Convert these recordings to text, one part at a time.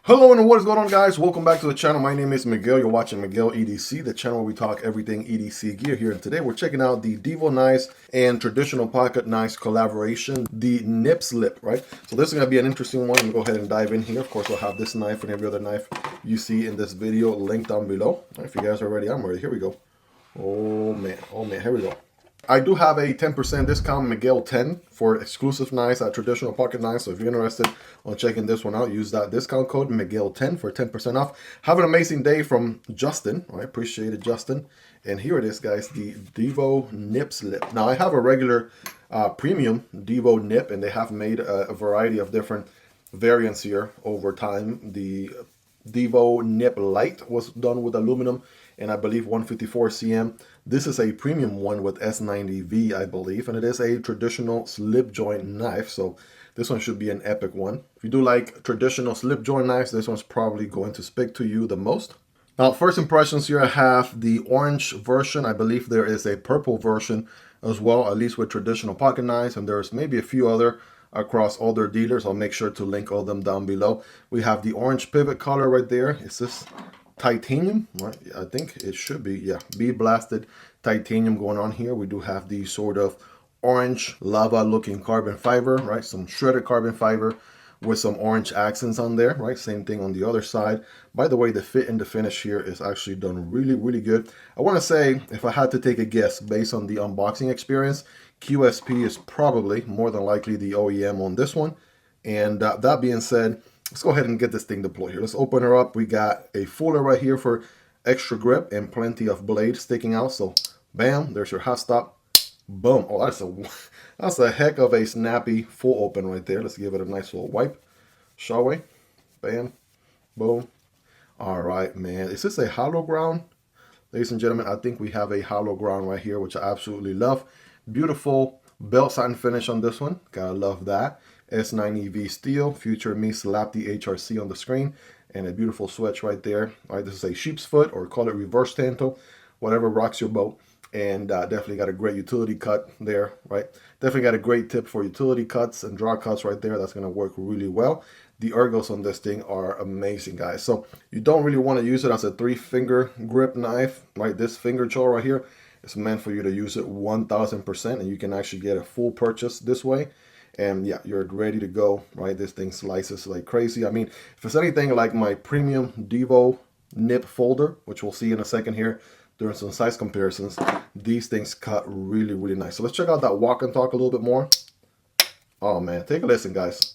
Hello and what is going on, guys? Welcome back to the channel. My name is Miguel. You're watching Miguel EDC, the channel where we talk everything EDC gear here. And today we're checking out the Divo Knives and traditional pocket knives collaboration, the NIP Slip, right? So this is going to be an interesting one. We'll go ahead and dive in here. Of course, we'll have this knife and every other knife you see in this video linked down below. If you guys are ready, I'm ready. Here we go. Oh man, here we go. I do have a 10% discount, Miguel 10, for exclusive knives at Traditional Pocket Knives. So if you're interested on checking this one out, use that discount code Miguel 10 for 10% off. Have an amazing day from Justin. I appreciate it, Justin. And here it is, guys, the Divo NIP Slip. Now I have a regular premium Divo NIP, and they have made a variety of different variants here over time. The Divo NIP Light was done with aluminum and I believe 154 cm. This is a premium one with S90V, I believe, and it is a traditional slip joint knife, so this one should be an epic one. If you do like traditional slip joint knives, this one's probably going to speak to you the most. Now, first impressions here, I have the orange version. I believe there is a purple version as well, at least with traditional pocket knives, and there's maybe a few other across all their dealers. I'll make sure to link all of them down below. We have the orange pivot color right there. Is this titanium? Right, I think it should be, yeah, bead blasted titanium going on here. We do have the sort of orange lava looking carbon fiber, right? Some shredded carbon fiber with some orange accents on there, right? Same thing on the other side. By the way, the fit and the finish here is actually done really good. I want to say, if I had to take a guess based on the unboxing experience, QSP is probably more than likely the OEM on this one. And that being said, let's go ahead and get this thing deployed here. Let's open her up. We got a fuller right here for extra grip and plenty of blade sticking out. So bam, there's your hot stop. Boom. Oh, that's a heck of a snappy full open right there. Let's give it a nice little wipe, shall we? Bam, boom. All right, man. Is this a hollow ground? Ladies and gentlemen, I think we have a hollow ground right here, which I absolutely love. Beautiful belt satin finish on this one. Gotta love that. S90V steel. Future me slap the HRC on the screen. And a beautiful switch right there. All right, this is a sheep's foot, or call it reverse tanto, whatever rocks your boat. And definitely got a great utility cut there, right? Definitely got a great tip for utility cuts and draw cuts right there. That's going to work really well. The ergos on this thing are amazing, guys. So you don't really want to use it as a 3-finger grip knife, right? This finger choil right here is meant for you to use it 1000%, and you can actually get a full purchase this way. And yeah, you're ready to go, right? This thing slices like crazy. I mean, if it's anything like my premium Divo NIP folder, which we'll see in a second here during some size comparisons, these things cut really nice. So let's check out that walk and talk a little bit more. Oh man, take a listen, guys.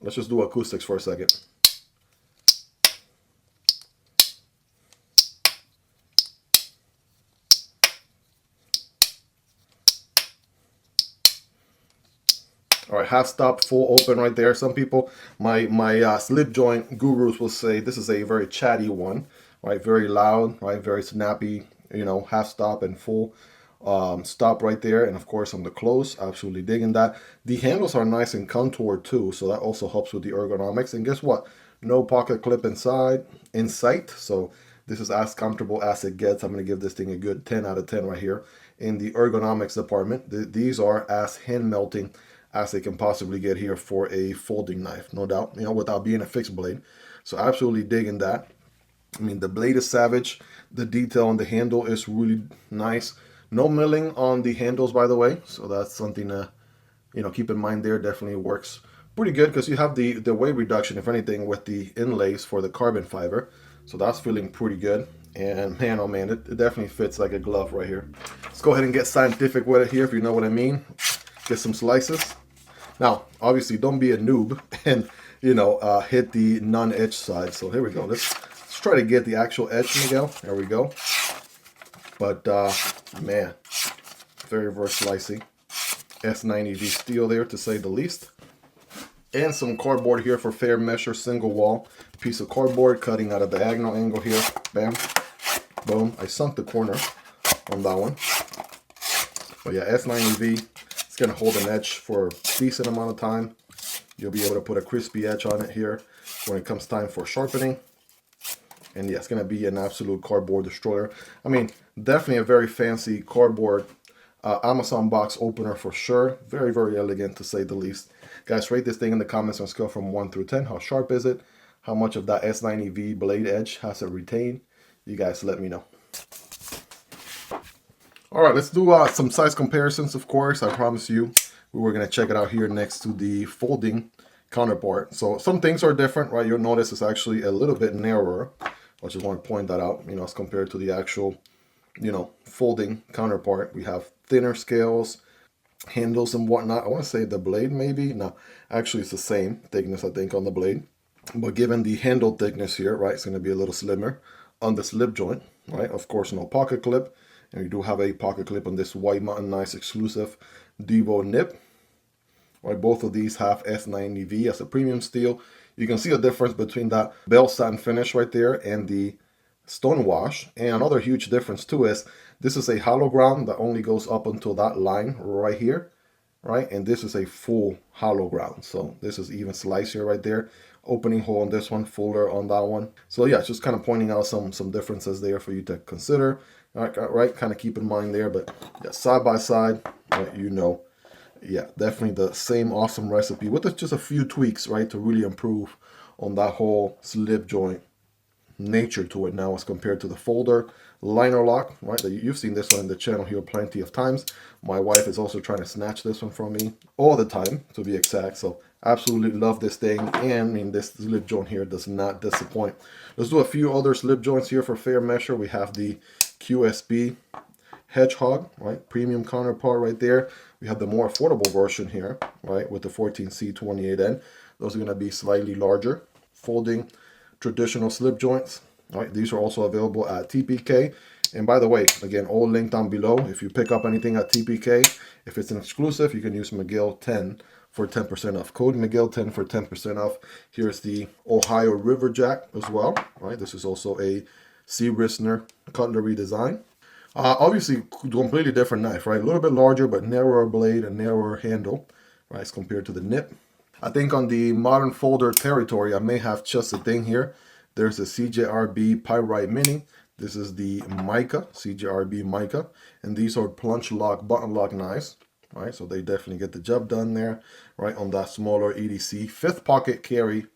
Let's just do acoustics for a second. All right, half stop, full open right there. Some people, my slip joint gurus will say this is a very chatty one, right? Very loud, right? Very snappy, you know, half stop and full stop right there. And of course on the close, absolutely digging that. The handles are nice and contoured too, so that also helps with the ergonomics. And guess what? No pocket clip in sight. So this is as comfortable as it gets. I'm going to give this thing a good 10 out of 10 right here. In the ergonomics department, these are as hand melting as they can possibly get here for a folding knife, no doubt, you know, without being a fixed blade. So absolutely digging that. I mean, the blade is savage. The detail on the handle is really nice. No milling on the handles, by the way. So that's something to, you know, keep in mind there. Definitely works pretty good because you have the weight reduction, if anything, with the inlays for the carbon fiber. So that's feeling pretty good. And man, oh man, it definitely fits like a glove right here. Let's go ahead and get scientific with it here, if you know what I mean. Get some slices. Now, obviously, don't be a noob and, you know, hit the non-edge side. So here we go. Let's try to get the actual edge, Miguel. There we go. But, man, very slicey. S90V steel there, to say the least. And some cardboard here for fair measure, single wall. Piece of cardboard cutting at a diagonal angle here. Bam. Boom. I sunk the corner on that one. But yeah, S90V. Going to hold an edge for a decent amount of time. You'll be able to put a crispy edge on it here when it comes time for sharpening. And yeah, it's going to be an absolute cardboard destroyer. I mean, definitely a very fancy cardboard Amazon box opener for sure. Very, very elegant to say the least. Guys, rate this thing in the comments on a scale from 1 through 10. How sharp is it? How much of that S90V blade edge has it retained? You guys let me know. All right, let's do some size comparisons, of course. I promise you we were going to check it out here next to the folding counterpart. So some things are different, right? You'll notice it's actually a little bit narrower. I just want to point that out, as compared to the actual, folding counterpart. We have thinner scales, handles and whatnot. I want to say the blade maybe. No, actually it's the same thickness, I think, on the blade. But given the handle thickness here, right, it's going to be a little slimmer on the slip joint, right? Of course, no pocket clip. And we do have a pocket clip on this White Mountain Nice exclusive Divo NIP. Right, both of these have S90V as a premium steel. You can see a difference between that bell satin finish right there and the stone wash. And another huge difference too is this is a hollow ground that only goes up until that line right here, right? And this is a full hollow ground. So this is even slicer right there. Opening hole on this one, fuller on that one. So yeah, just kind of pointing out some differences there for you to consider. Right, kind of keep in mind there. But yeah, side by side, right, yeah, definitely the same awesome recipe with just a few tweaks, right, to really improve on that whole slip joint nature to it now as compared to the folder liner lock, right? You've seen this one in the channel here plenty of times. My wife is also trying to snatch this one from me all the time, to be exact. So absolutely love this thing, and I mean, this slip joint here does not disappoint. Let's do a few other slip joints here for fair measure. We have the QSB Hedgehog, right? Premium counterpart right there. We have the more affordable version here, right? With the 14C28N. Those are going to be slightly larger. Folding traditional slip joints, right? These are also available at TPK. And by the way, again, all linked down below. If you pick up anything at TPK, if it's an exclusive, you can use Miguel10 for 10% off. Code Miguel10 for 10% off. Here's the Ohio River Jack as well, right? This is also a Sea Bristner cutlery design. Obviously, completely different knife, right? A little bit larger, but narrower blade and narrower handle, right, as compared to the NIP. I think on the modern folder territory, I may have just a thing here. There's a CJRB Pyrite Mini. This is the Mica, CJRB Mica. And these are plunge lock, button lock knives, right? So they definitely get the job done there, right, on that smaller EDC. 5th pocket carry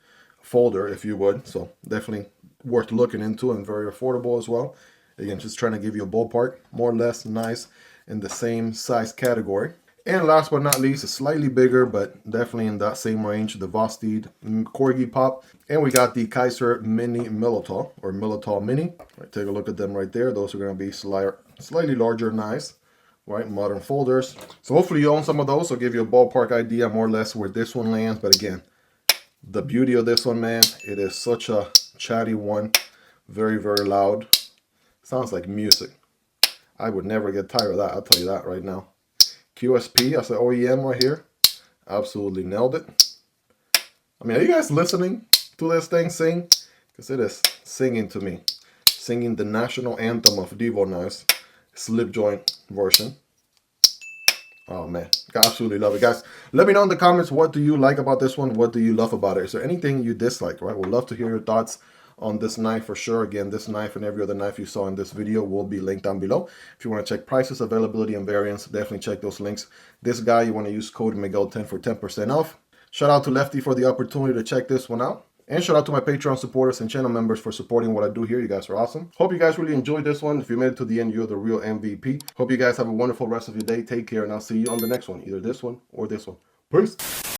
folder, if you would. So definitely worth looking into and very affordable as well. Again, just trying to give you a ballpark, more or less nice in the same size category. And last but not least, a slightly bigger, but definitely in that same range, the Vosteed Corgi Pop. And we got the Kaiser Mini Militol, or Militol Mini. Right, take a look at them right there. Those are going to be slightly larger knives, right? Modern folders. So hopefully you own some of those. I'll give you a ballpark idea more or less where this one lands. But again, the beauty of this one, man, it is such a chatty one. Very, very loud. Sounds like music. I would never get tired of that. I'll tell you that right now. QSP, that's the OEM right here. Absolutely nailed it. I mean, are you guys listening to this thing sing? Because it is singing to me. Singing the national anthem of Divo Knives, slip joint version. Oh man, I absolutely love it. Guys, let me know in the comments, what do you like about this one? What do you love about it? Is there anything you dislike, right? We'd love to hear your thoughts on this knife for sure. Again, this knife and every other knife you saw in this video will be linked down below. If you want to check prices, availability, and variants, definitely check those links. This guy, you want to use code Miguel10 for 10% off. Shout out to Lefty for the opportunity to check this one out. And shout out to my Patreon supporters and channel members for supporting what I do here. You guys are awesome. Hope you guys really enjoyed this one. If you made it to the end, you're the real MVP. Hope you guys have a wonderful rest of your day. Take care, and I'll see you on the next one. Either this one or this one. Peace.